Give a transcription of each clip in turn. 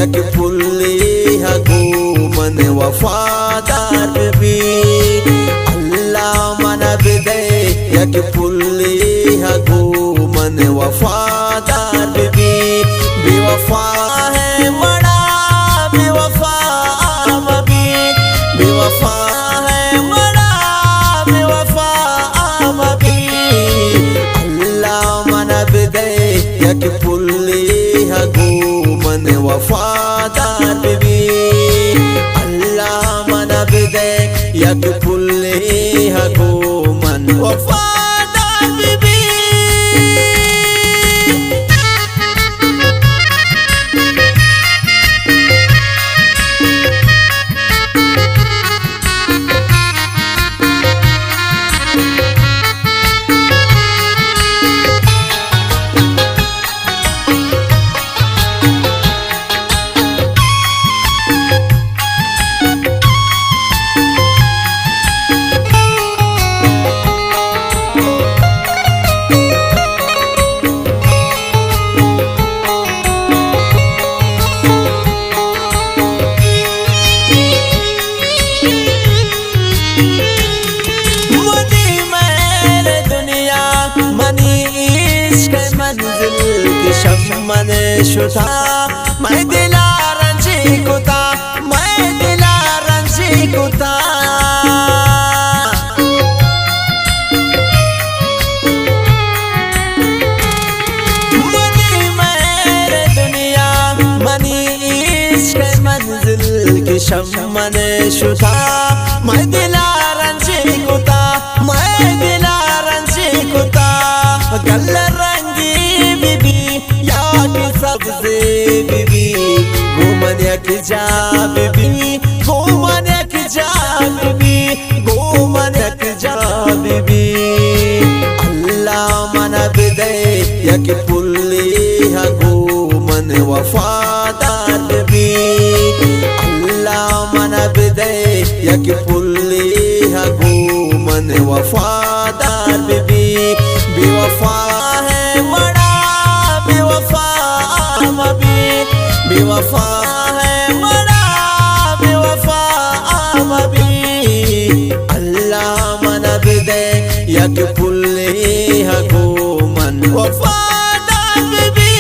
यक पुल्ली हगो मन वफादार भी अल्लाह मन बिदे यक पुल्ली हगो मन वफादार भी बेवफा है बड़ा बेवफा भी बेवफा है बड़ा बेवफा भी अल्लाह मन बिदे यक पुल्ली हगो मन वफादार भी अल्लाह मन बिदे यक पुल्ली हगो मन वफादार भी मन शुता मैं दिलारन से कुता मैं दिलारन से कुता मनी मेरे दुनिया मनी इश्क मंजिल की शमन शुता मैं दिलारन से कुता मैं दिलारन से कुता गल रंगी बीबी सबसे बीबी घूमन यक जा बीबी घूमन यक जा बीबी घूमन यक जा बीबी अल्लाह मन बिदे यक पुल्ली हगो मन वफादार बीबी अल्लाह मन बिदे यक पुल्ली हगो मन वफादार बीबी बेवफा है बड़ा बेवफा बेवफा है बड़ा बेवफा भी अल्लाह मन बिदे यक पुल्ली हगो मन वफादार भी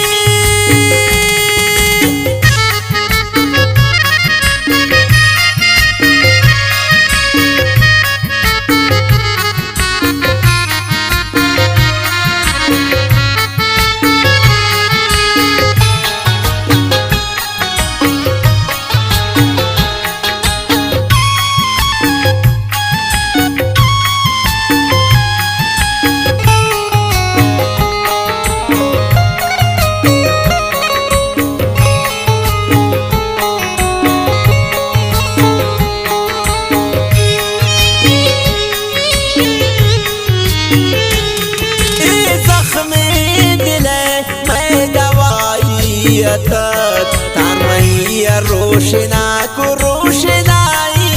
रोशना को रोशनाई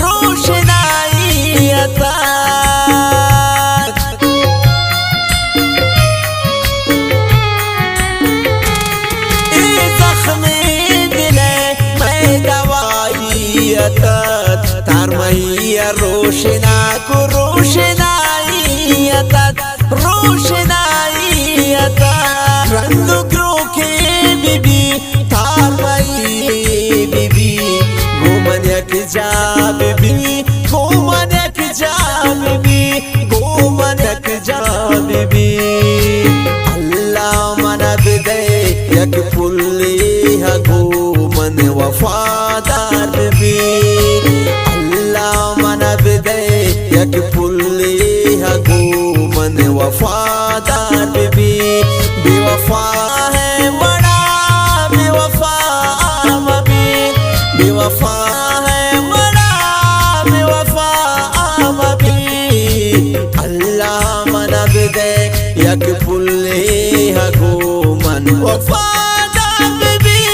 रोशनाई जख्मे दिले मैं दवाई तार मैया रोशना को रोशनाई रोशनाई रंग ग्रो के बीबी तार मई बीबी घूमन यक जा बीबी घूमन यक जा बीबी घूमन यक जा बीबी अल्लाह मन बिदे यक पुल्ली हगो मन वफादार बीबी अल्लाह मन बिदे यक पुल्ली हगो मन वफादार बीबी बेवफा है बड़ा बेवफा बेवफा है बड़ा बेवफा भी अल्लाह मन बिदे यक पुल्ली हगो मन वफादार भी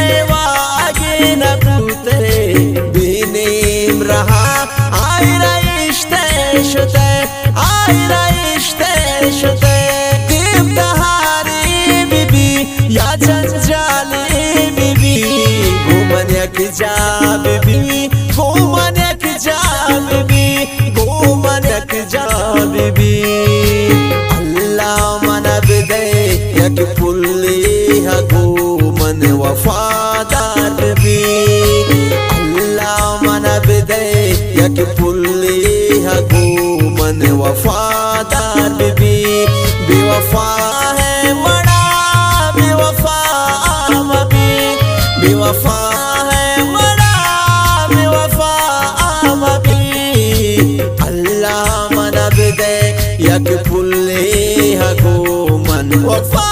आगे न पूते बीनीम रहा आयरा इश्ते शुते आयरा इश्ते शुते आयरा इश्ते शुते दीप दहारी बीबी या जंजाली बीबी घूमन यक जा बीबी घूमन यक जा बीबी घूमन यक जा बीबी अल्लाह मन बदे यक पुल्ली हा घूमन वफादार बीबी अल्लाह मन बदे यक पुल्ली हा घूमन वफादार बीबी बेवफा है बड़ा बेवफा मबी बेवफा है बड़ा बेवफा मबी अल्लाह मन बदे यक पुल्ली हा घूमन वफा